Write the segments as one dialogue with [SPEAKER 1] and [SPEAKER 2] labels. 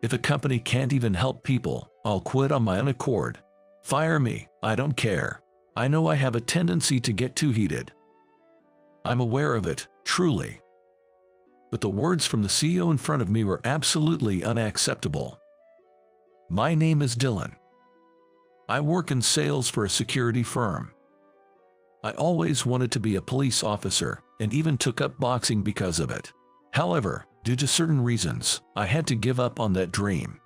[SPEAKER 1] If a company can't even help people, I'll quit on my own accord. Fire me, I don't care. I know I have a tendency to get too heated. I'm aware of it, truly. But the words from the CEO in front of me were absolutely unacceptable. My name is Dylan. I work in sales for a security firm. I always wanted to be a police officer and even took up boxing because of it. However, due to certain reasons, I had to give up on that dream.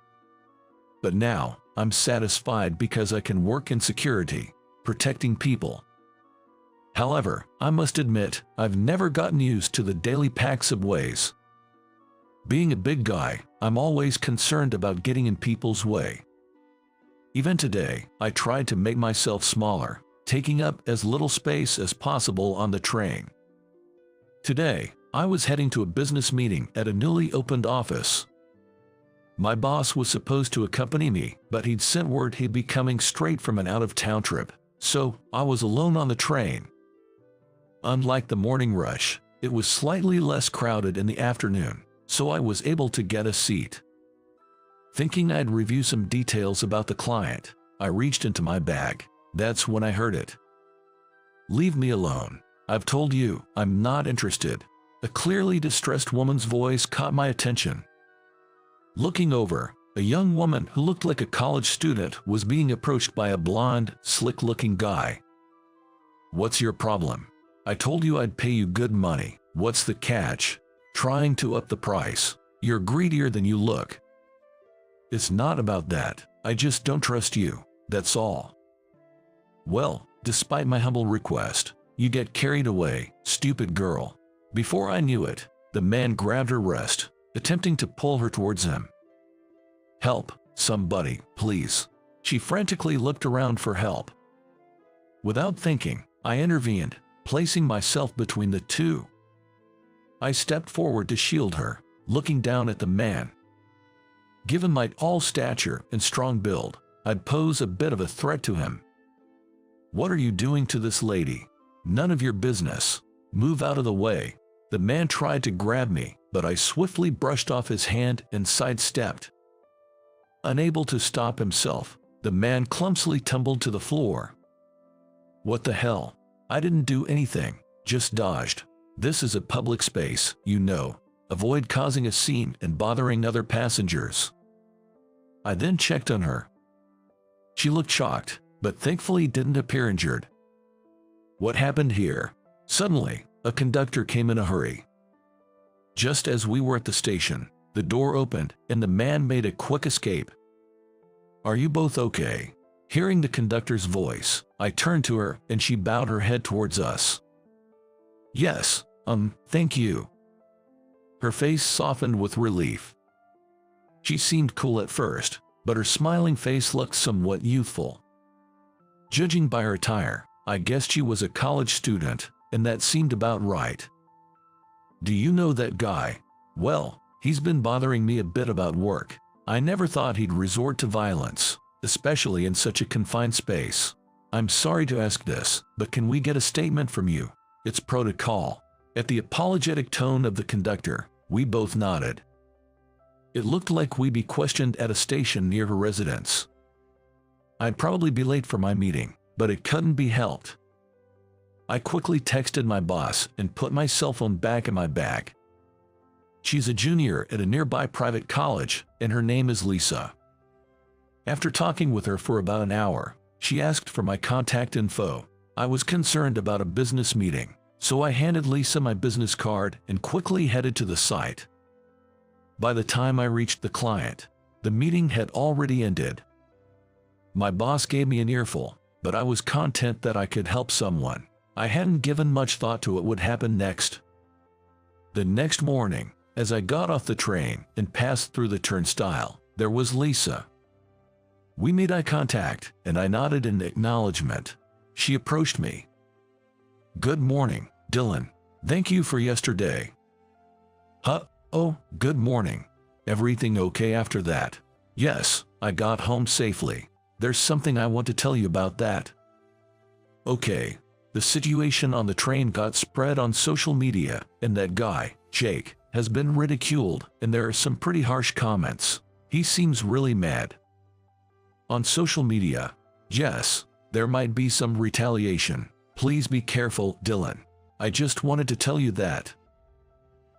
[SPEAKER 1] But now, I'm satisfied because I can work in security, protecting people. However, I must admit, I've never gotten used to the daily packs of ways. Being a big guy, I'm always concerned about getting in people's way. Even today, I tried to make myself smaller, taking up as little space as possible on the train. Today, I was heading to a business meeting at a newly opened office. My boss was supposed to accompany me, but he'd sent word he'd be coming straight from an out-of-town trip, so I was alone on the train. Unlike the morning rush, it was slightly less crowded in the afternoon, so I was able to get a seat. Thinking I'd review some details about the client, I reached into my bag. That's when I heard it. "Leave me alone. I've told you, I'm not interested." A clearly distressed woman's voice caught my attention. Looking over, a young woman who looked like a college student was being approached by a blonde, slick-looking guy. "What's your problem? I told you I'd pay you good money. What's the catch? Trying to up the price. You're greedier than you look." "It's not about that. I just don't trust you. That's all." "Well, despite my humble request, you get carried away, stupid girl." Before I knew it, the man grabbed her wrist, attempting to pull her towards him. "Help, somebody, please." She frantically looked around for help. Without thinking, I intervened, placing myself between the two. I stepped forward to shield her, looking down at the man. Given my tall stature and strong build, I'd pose a bit of a threat to him. "What are you doing to this lady? None of your business. Move out of the way." The man tried to grab me, but I swiftly brushed off his hand and sidestepped. Unable to stop himself, the man clumsily tumbled to the floor. "What the hell? I didn't do anything, just dodged. This is a public space, you know. Avoid causing a scene and bothering other passengers." I then checked on her. She looked shocked, but thankfully didn't appear injured. What happened here? Suddenly, a conductor came in a hurry. Just as we were at the station, the door opened and the man made a quick escape. "Are you both okay?" Hearing the conductor's voice, I turned to her and she bowed her head towards us. "Yes, thank you." Her face softened with relief. She seemed cool at first, but her smiling face looked somewhat youthful. Judging by her attire, I guessed she was a college student, and that seemed about right. "Do you know that guy? Well, he's been bothering me a bit about work. I never thought he'd resort to violence, especially in such a confined space. I'm sorry to ask this, but can we get a statement from you? It's protocol." At the apologetic tone of the conductor, we both nodded. It looked like we'd be questioned at a station near her residence. I'd probably be late for my meeting, but it couldn't be helped. I quickly texted my boss and put my cell phone back in my bag. She's a junior at a nearby private college, and her name is Lisa. After talking with her for about an hour, she asked for my contact info. I was concerned about a business meeting, so I handed Lisa my business card and quickly headed to the site. By the time I reached the client, the meeting had already ended. My boss gave me an earful, but I was content that I could help someone. I hadn't given much thought to what would happen next. The next morning, as I got off the train and passed through the turnstile, there was Lisa. We made eye contact, and I nodded in acknowledgement. She approached me. "Good morning, Dylan. Thank you for yesterday." Oh, good morning. Everything okay after that?" "Yes, I got home safely. There's something I want to tell you about that." "Okay." The situation on the train got spread on social media, and that guy, Jake, has been ridiculed, and there are some pretty harsh comments. He seems really mad. On social media, yes, there might be some retaliation. Please be careful, Dylan. I just wanted to tell you that.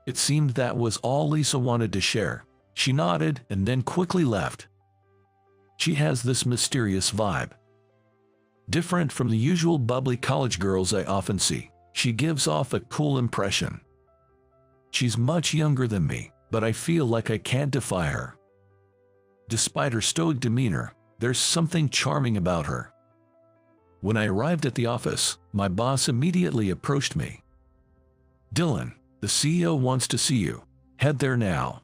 [SPEAKER 1] It seemed that was all Lisa wanted to share. She nodded and then quickly left. She has this mysterious vibe. Different from the usual bubbly college girls I often see, she gives off a cool impression. She's much younger than me, but I feel like I can't defy her. Despite her stoic demeanor, there's something charming about her. When I arrived at the office, my boss immediately approached me. Dylan, the CEO wants to see you. Head there now.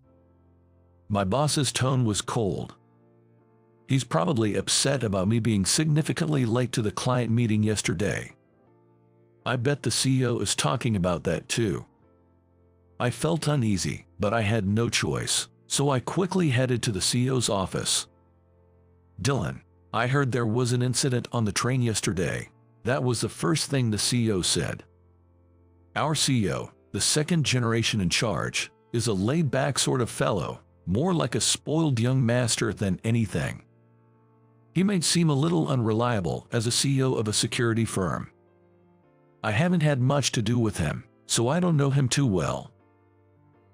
[SPEAKER 1] My boss's tone was cold. He's probably upset about me being significantly late to the client meeting yesterday. I bet the CEO is talking about that too. I felt uneasy, but I had no choice, so I quickly headed to the CEO's office. Dylan, I heard there was an incident on the train yesterday. That was the first thing the CEO said. Our CEO, the second generation in charge, is a laid-back sort of fellow, more like a spoiled young master than anything. He may seem a little unreliable as a CEO of a security firm. I haven't had much to do with him, so I don't know him too well.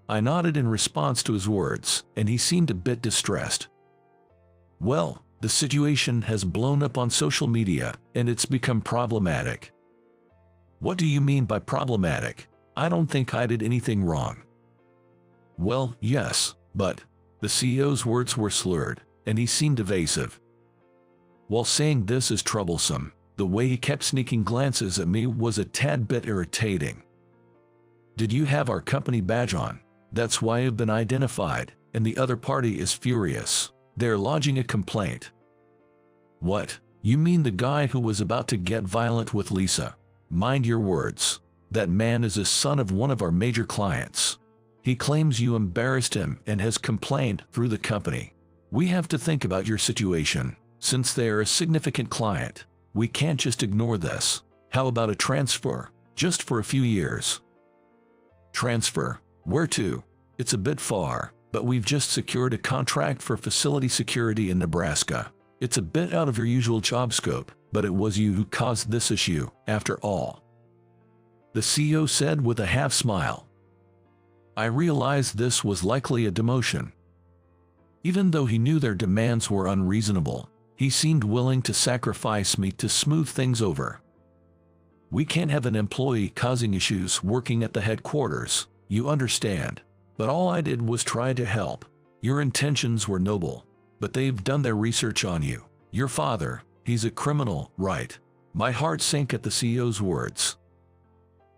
[SPEAKER 1] I nodded in response to his words, and he seemed a bit distressed. Well, the situation has blown up on social media, and it's become problematic. What do you mean by problematic? I don't think I did anything wrong. Well, yes, but the CEO's words were slurred, and he seemed evasive. While saying this is troublesome, the way he kept sneaking glances at me was a tad bit irritating. Did you have our company badge on? That's why I've been identified, and the other party is furious. They're lodging a complaint. What? You mean the guy who was about to get violent with Lisa? Mind your words. That man is a son of one of our major clients. He claims you embarrassed him and has complained through the company. We have to think about your situation. Since they are a significant client, we can't just ignore this. How about a transfer, just for a few years? Transfer? Where to? It's a bit far, but we've just secured a contract for facility security in Nebraska. It's a bit out of your usual job scope, but it was you who caused this issue, after all. The CEO said with a half smile. I realized this was likely a demotion. Even though he knew their demands were unreasonable, he seemed willing to sacrifice me to smooth things over. We can't have an employee causing issues working at the headquarters, you understand. But all I did was try to help. Your intentions were noble, but they've done their research on you. Your father, he's a criminal, right? My heart sank at the CEO's words.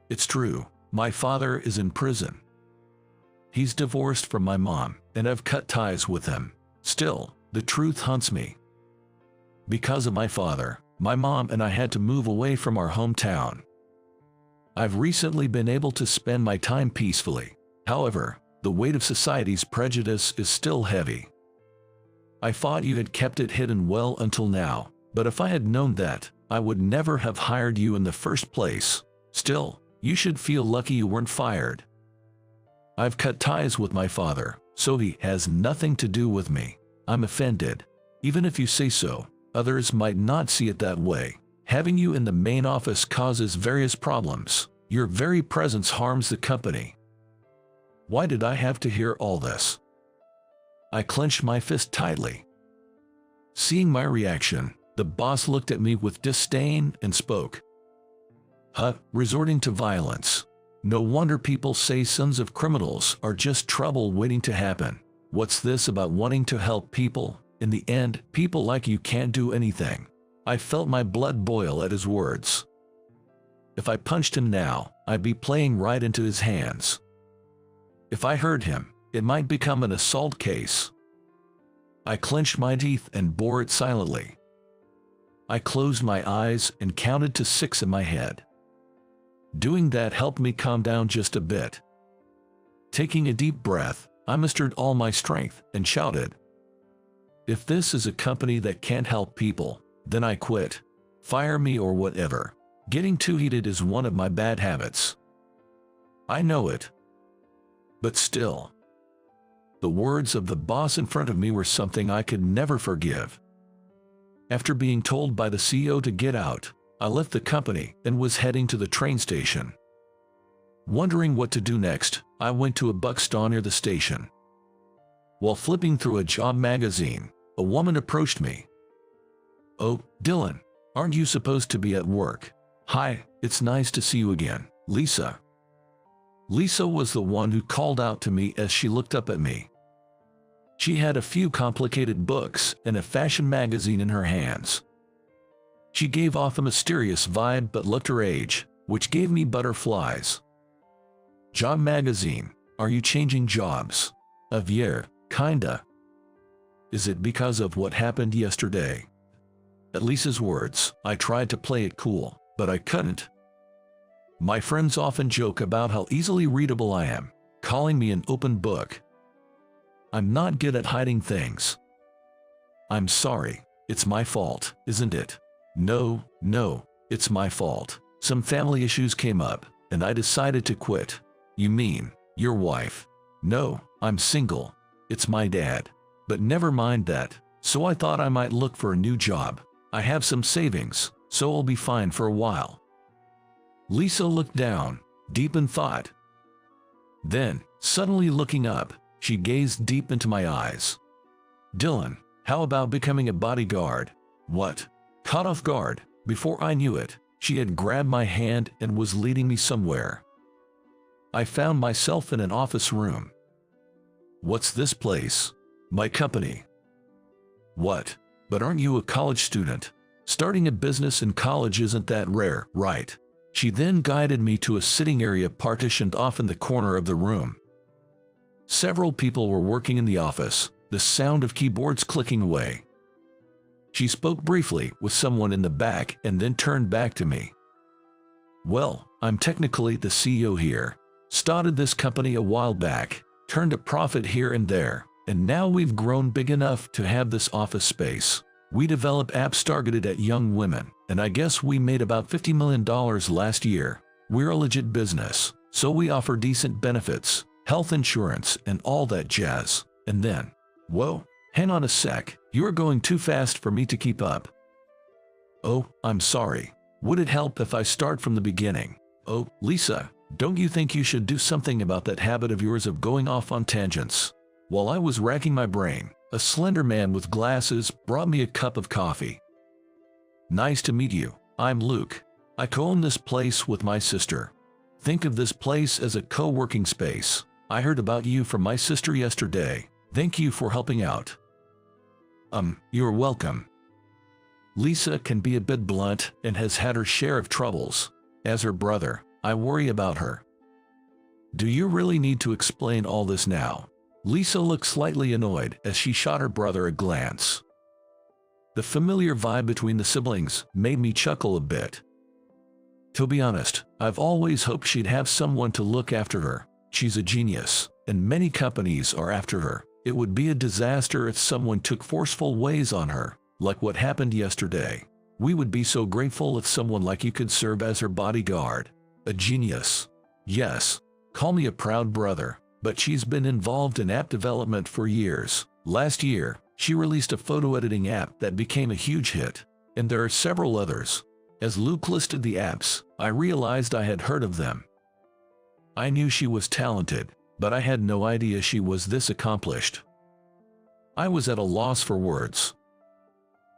[SPEAKER 1] It's true, my father is in prison. He's divorced from my mom, and I've cut ties with him. Still, the truth haunts me. Because of my father, my mom and I had to move away from our hometown. I've recently been able to spend my time peacefully. However, the weight of society's prejudice is still heavy. I thought you had kept it hidden well until now, but if I had known that, I would never have hired you in the first place. Still, you should feel lucky you weren't fired. I've cut ties with my father, so he has nothing to do with me. I'm offended. Even if you say so, others might not see it that way. Having you in the main office causes various problems. Your very presence harms the company. Why did I have to hear all this? I clenched my fist tightly. Seeing my reaction, the boss looked at me with disdain and spoke. Resorting to violence. No wonder people say sons of criminals are just trouble waiting to happen. What's this about wanting to help people? In the end, people like you can't do anything. I felt my blood boil at his words. If I punched him now, I'd be playing right into his hands. If I hurt him, it might become an assault case. I clenched my teeth and bore it silently. I closed my eyes and counted to 6 in my head. Doing that helped me calm down just a bit. Taking a deep breath, I mustered all my strength and shouted, "If this is a company that can't help people, then I quit. Fire me or whatever. Getting too heated is one of my bad habits. I know it. But still." The words of the boss in front of me were something I could never forgive. After being told by the CEO to get out, I left the company and was heading to the train station. Wondering what to do next, I went to a bookstore near the station. While flipping through a job magazine, a woman approached me. "Oh, Dylan, aren't you supposed to be at work? Hi, it's nice to see you again, Lisa." Lisa was the one who called out to me as she looked up at me. She had a few complicated books and a fashion magazine in her hands. She gave off a mysterious vibe but looked her age, which gave me butterflies. "Job magazine, are you changing jobs?" "Yeah, kinda." "Is it because of what happened yesterday?" At Lisa's words, I tried to play it cool, but I couldn't. My friends often joke about how easily readable I am, calling me an open book. I'm not good at hiding things. "I'm sorry, it's my fault, isn't it?" No, it's my fault. Some family issues came up, and I decided to quit." "You mean, your wife?" "No, I'm single. It's my dad. But never mind that, so I thought I might look for a new job. I have some savings, so I'll be fine for a while." Lisa looked down, deep in thought. Then, suddenly looking up, she gazed deep into my eyes. "Dylan, how about becoming a bodyguard?" "What?" Caught off guard, before I knew it, she had grabbed my hand and was leading me somewhere. I found myself in an office room. "What's this place?" "My company." "What? But aren't you a college student? Starting a business in college isn't that rare, right?" She then guided me to a sitting area partitioned off in the corner of the room. Several people were working in the office, the sound of keyboards clicking away. She spoke briefly with someone in the back and then turned back to me. "Well, I'm technically the CEO here. Started this company a while back, turned a profit here and there, and now we've grown big enough to have this office space. We develop apps targeted at young women, and I guess we made about $50 million last year. We're a legit business, so we offer decent benefits, health insurance, and all that jazz." And then, "Whoa, hang on a sec, you're going too fast for me to keep up." "Oh, I'm sorry. Would it help if I start from the beginning?" "Oh, Lisa, don't you think you should do something about that habit of yours of going off on tangents?" While I was racking my brain, a slender man with glasses brought me a cup of coffee. "Nice to meet you. I'm Luke. I co-own this place with my sister. Think of this place as a co-working space. I heard about you from my sister yesterday. Thank you for helping out." You're welcome." Lisa can be a bit blunt and has had her share of troubles. As her brother, I worry about her. "Do you really need to explain all this now?" Lisa looked slightly annoyed as she shot her brother a glance. The familiar vibe between the siblings made me chuckle a bit. To be honest, I've always hoped she'd have someone to look after her. She's a genius, and many companies are after her. It would be a disaster if someone took forceful ways on her, like what happened yesterday. We would be so grateful if someone like you could serve as her bodyguard. A genius. Yes, call me a proud brother. But she's been involved in app development for years. Last year, she released a photo editing app that became a huge hit, and there are several others. As Luke listed the apps, I realized I had heard of them. I knew she was talented, but I had no idea she was this accomplished. I was at a loss for words.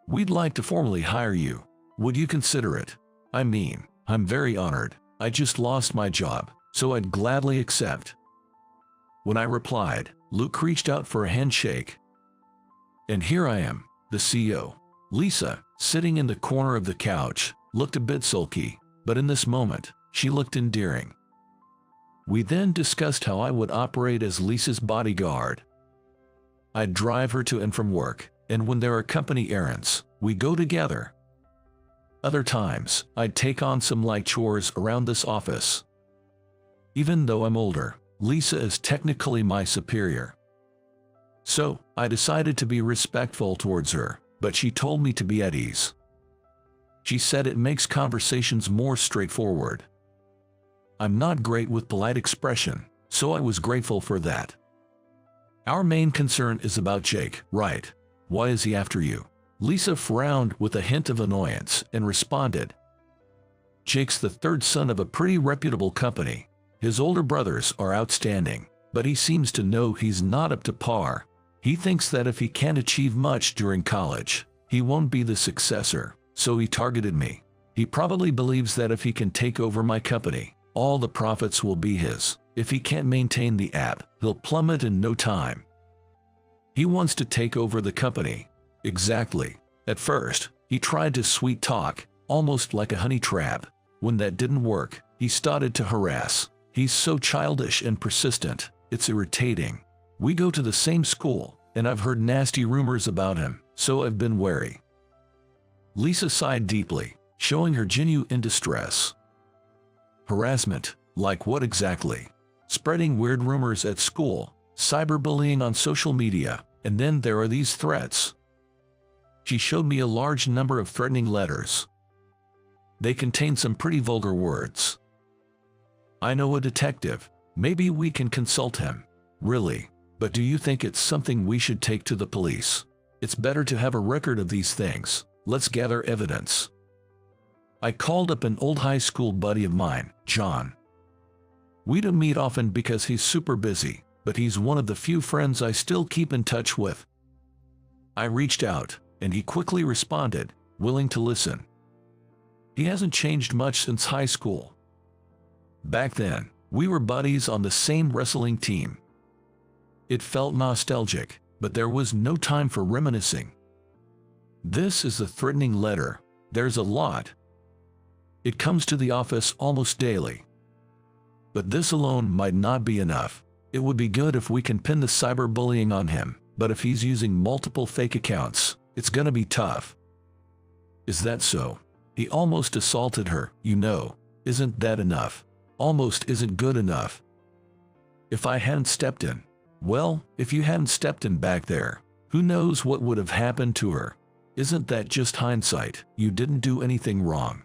[SPEAKER 1] "We'd like to formally hire you. Would you consider it? I mean, I'm very honored. I just lost my job, so I'd gladly accept." When I replied, Luke reached out for a handshake. And here I am, the CEO. Lisa, sitting in the corner of the couch, looked a bit sulky, but in this moment, she looked endearing. We then discussed how I would operate as Lisa's bodyguard. I'd drive her to and from work, and when there are company errands, we go together. Other times, I'd take on some light chores around this office. Even though I'm older, Lisa is technically my superior. So, I decided to be respectful towards her, but she told me to be at ease. She said it makes conversations more straightforward. I'm not great with polite expression, so I was grateful for that. Our main concern is about Jake, right? Why is he after you? Lisa frowned with a hint of annoyance and responded, Jake's the third son of a pretty reputable company. His older brothers are outstanding, but he seems to know he's not up to par. He thinks that if he can't achieve much during college, he won't be the successor, so he targeted me. He probably believes that if he can take over my company, all the profits will be his. If he can't maintain the app, he'll plummet in no time. He wants to take over the company. Exactly. At first, he tried to sweet talk, almost like a honey trap. When that didn't work, he started to harass. He's so childish and persistent, it's irritating. We go to the same school, and I've heard nasty rumors about him, so I've been wary. Lisa sighed deeply, showing her genuine distress. Harassment? Like what exactly? Spreading weird rumors at school, cyberbullying on social media, and then there are these threats. She showed me a large number of threatening letters. They contain some pretty vulgar words. I know a detective. Maybe we can consult him. Really? But do you think it's something we should take to the police? It's better to have a record of these things. Let's gather evidence. I called up an old high school buddy of mine, John. We don't meet often because he's super busy, but he's one of the few friends I still keep in touch with. I reached out, and he quickly responded, willing to listen. He hasn't changed much since high school. Back then, we were buddies on the same wrestling team. It felt nostalgic, but there was no time for reminiscing. This is a threatening letter. There's a lot. It comes to the office almost daily. But this alone might not be enough. It would be good if we can pin the cyberbullying on him, but if he's using multiple fake accounts, it's gonna be tough. Is that so? He almost assaulted her, you know. Isn't that enough? Almost isn't good enough. If I hadn't stepped in, well, if you hadn't stepped in back there, who knows what would have happened to her? Isn't that just hindsight? You didn't do anything wrong.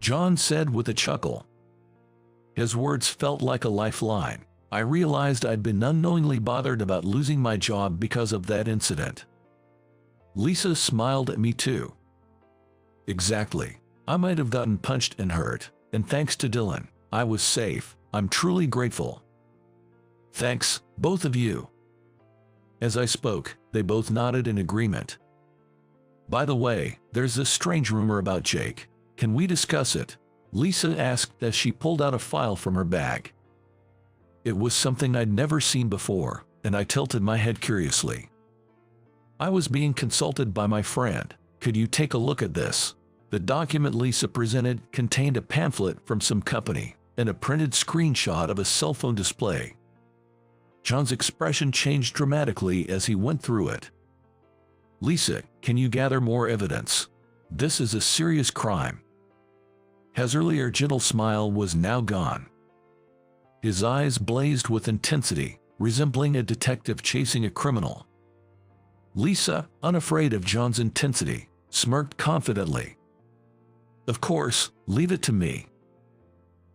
[SPEAKER 1] John said with a chuckle. His words felt like a lifeline. I realized I'd been unknowingly bothered about losing my job because of that incident. Lisa smiled at me too. Exactly. I might have gotten punched and hurt, and thanks to Dylan, I was safe. I'm truly grateful. Thanks, both of you. As I spoke, they both nodded in agreement. By the way, there's this strange rumor about Jake. Can we discuss it? Lisa asked as she pulled out a file from her bag. It was something I'd never seen before, and I tilted my head curiously. I was being consulted by my friend. Could you take a look at this? The document Lisa presented contained a pamphlet from some company and a printed screenshot of a cell phone display. John's expression changed dramatically as he went through it. Lisa, can you gather more evidence? This is a serious crime. His earlier gentle smile was now gone. His eyes blazed with intensity, resembling a detective chasing a criminal. Lisa, unafraid of John's intensity, smirked confidently. Of course, leave it to me.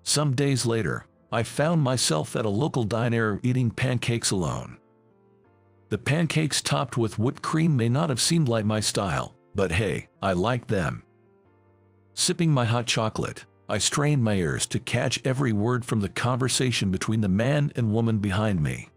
[SPEAKER 1] Some days later, I found myself at a local diner eating pancakes alone. The pancakes topped with whipped cream may not have seemed like my style, but hey, I liked them. Sipping my hot chocolate, I strained my ears to catch every word from the conversation between the man and woman behind me.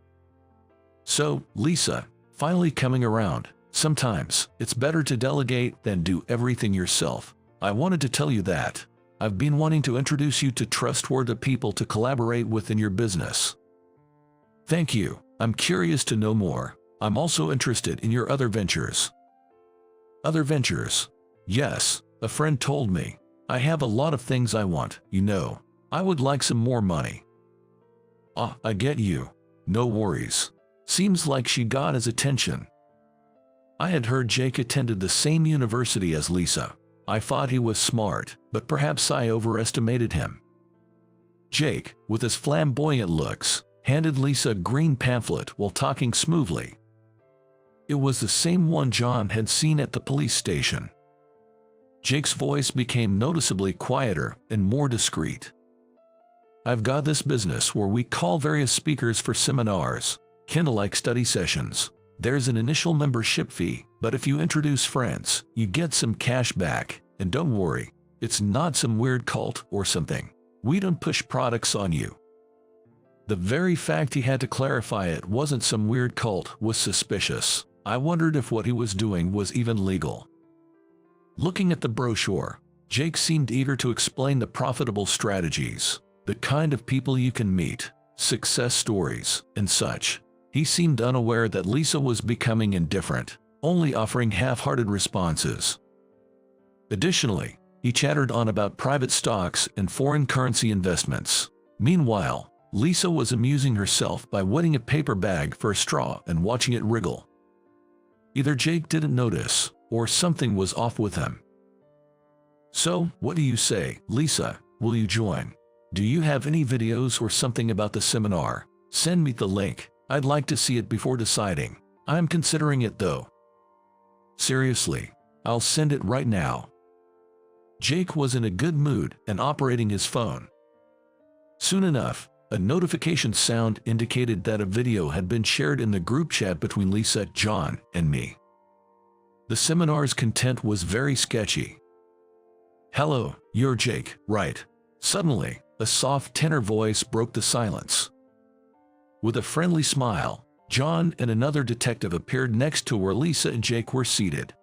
[SPEAKER 1] So, Lisa, finally coming around, sometimes it's better to delegate than do everything yourself. I wanted to tell you that. I've been wanting to introduce you to trustworthy people to collaborate with in your business. Thank you. I'm curious to know more. I'm also interested in your other ventures. Other ventures? Yes, a friend told me. I have a lot of things I want, you know. I would like some more money. Ah, I get you. No worries. Seems like she got his attention. I had heard Jake attended the same university as Lisa. I thought he was smart, but perhaps I overestimated him. Jake, with his flamboyant looks, handed Lisa a green pamphlet while talking smoothly. It was the same one John had seen at the police station. Jake's voice became noticeably quieter and more discreet. I've got this business where we call various speakers for seminars. Kinda like study sessions. There's an initial membership fee, but if you introduce friends, you get some cash back. And don't worry, it's not some weird cult or something. We don't push products on you. The very fact he had to clarify it wasn't some weird cult was suspicious. I wondered if what he was doing was even legal. Looking at the brochure, Jake seemed eager to explain the profitable strategies, the kind of people you can meet, success stories, and such. He seemed unaware that Lisa was becoming indifferent, only offering half-hearted responses. Additionally, he chattered on about private stocks and foreign currency investments. Meanwhile, Lisa was amusing herself by wetting a paper bag for a straw and watching it wriggle. Either Jake didn't notice, or something was off with him. So, what do you say, Lisa? Will you join? Do you have any videos or something about the seminar? Send me the link. I'd like to see it before deciding. I'm considering it though. Seriously, I'll send it right now. Jake was in a good mood and operating his phone. Soon enough, a notification sound indicated that a video had been shared in the group chat between Lisa, John, and me. The seminar's content was very sketchy. "Hello, you're Jake, right?" Suddenly, a soft tenor voice broke the silence. With a friendly smile, John and another detective appeared next to where Lisa and Jake were seated.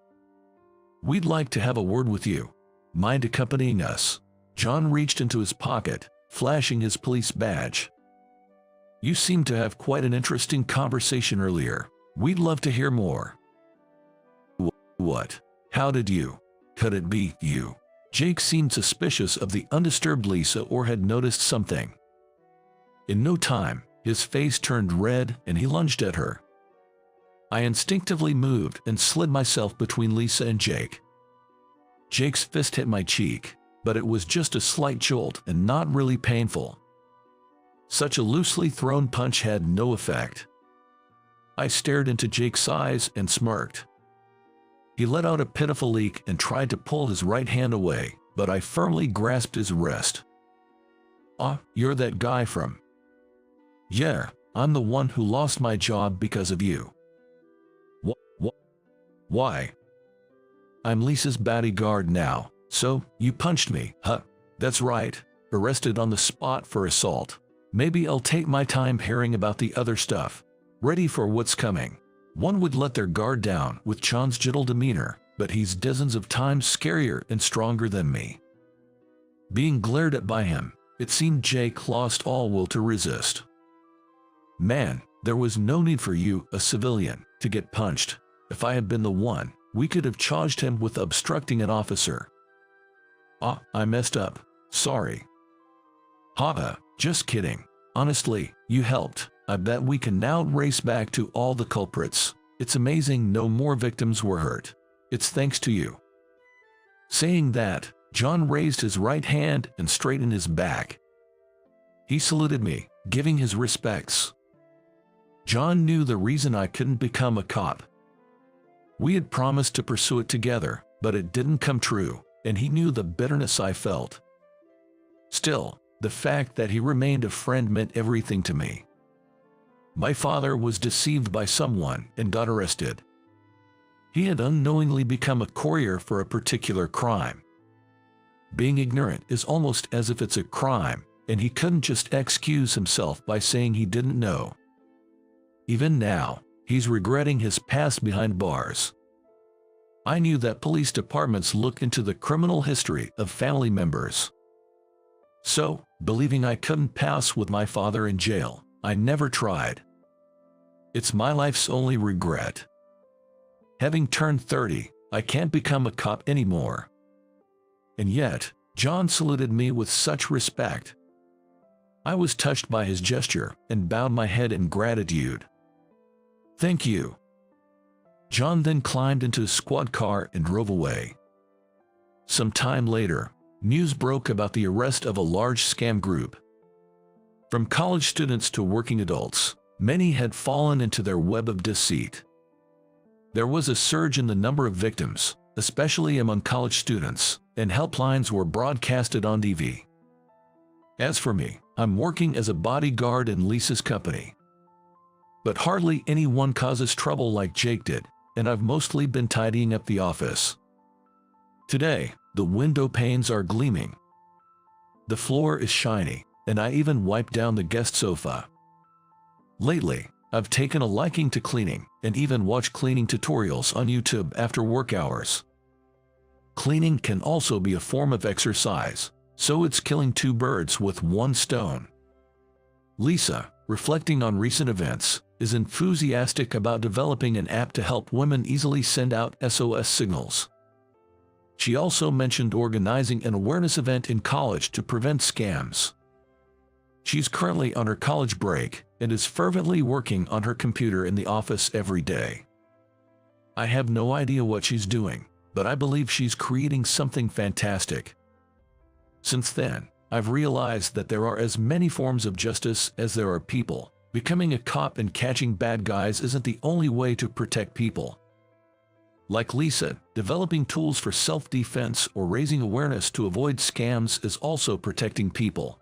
[SPEAKER 1] "We'd like to have a word with you. Mind accompanying us?" John reached into his pocket, flashing his police badge. "You seemed to have quite an interesting conversation earlier. We'd love to hear more." "What? How did you? Could it be you?" Jake seemed suspicious of the undisturbed Lisa or had noticed something. In no time, his face turned red and he lunged at her. I instinctively moved and slid myself between Lisa and Jake. Jake's fist hit my cheek, but it was just a slight jolt and not really painful. Such a loosely thrown punch had no effect. I stared into Jake's eyes and smirked. He let out a pitiful leak and tried to pull his right hand away, but I firmly grasped his wrist. "Ah, you're that guy from..." "Yeah, I'm the one who lost my job because of you." Why?" "I'm Lisa's bodyguard now, so you punched me, huh?" "That's right, arrested on the spot for assault. Maybe I'll take my time hearing about the other stuff. Ready for what's coming." One would let their guard down with John's gentle demeanor, but he's dozens of times scarier and stronger than me. Being glared at by him, it seemed Jake lost all will to resist. "Man, there was no need for you, a civilian, to get punched. If I had been the one, we could have charged him with obstructing an officer." "Ah, I messed up. Sorry." "Haha, just kidding. Honestly, you helped. I bet we can now race back to all the culprits. It's amazing no more victims were hurt. It's thanks to you." Saying that, John raised his right hand and straightened his back. He saluted me, giving his respects. John knew the reason I couldn't become a cop. We had promised to pursue it together, but it didn't come true, and he knew the bitterness I felt. Still, the fact that he remained a friend meant everything to me. My father was deceived by someone and got arrested. He had unknowingly become a courier for a particular crime. Being ignorant is almost as if it's a crime, and he couldn't just excuse himself by saying he didn't know. Even now, he's regretting his past behind bars. I knew that police departments look into the criminal history of family members. So, believing I couldn't pass with my father in jail, I never tried. It's my life's only regret. Having turned 30, I can't become a cop anymore. And yet, John saluted me with such respect. I was touched by his gesture and bowed my head in gratitude. "Thank you." John then climbed into his squad car and drove away. Some time later, news broke about the arrest of a large scam group. From college students to working adults, many had fallen into their web of deceit. There was a surge in the number of victims, especially among college students, and helplines were broadcasted on TV. As for me, I'm working as a bodyguard in Lisa's company. But hardly anyone causes trouble like Jake did, and I've mostly been tidying up the office. Today, the window panes are gleaming. The floor is shiny, and I even wiped down the guest sofa. Lately, I've taken a liking to cleaning, and even watch cleaning tutorials on YouTube after work hours. Cleaning can also be a form of exercise, so it's killing two birds with one stone. Lisa, reflecting on recent events, is enthusiastic about developing an app to help women easily send out SOS signals. She also mentioned organizing an awareness event in college to prevent scams. She's currently on her college break and is fervently working on her computer in the office every day. I have no idea what she's doing, but I believe she's creating something fantastic. Since then, I've realized that there are as many forms of justice as there are people. Becoming a cop and catching bad guys isn't the only way to protect people. Like Lisa, developing tools for self-defense or raising awareness to avoid scams is also protecting people.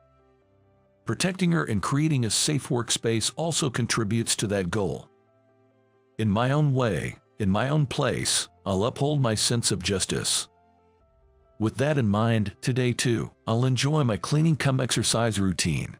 [SPEAKER 1] Protecting her and creating a safe workspace also contributes to that goal. In my own way, in my own place, I'll uphold my sense of justice. With that in mind, today too, I'll enjoy my cleaning cum exercise routine.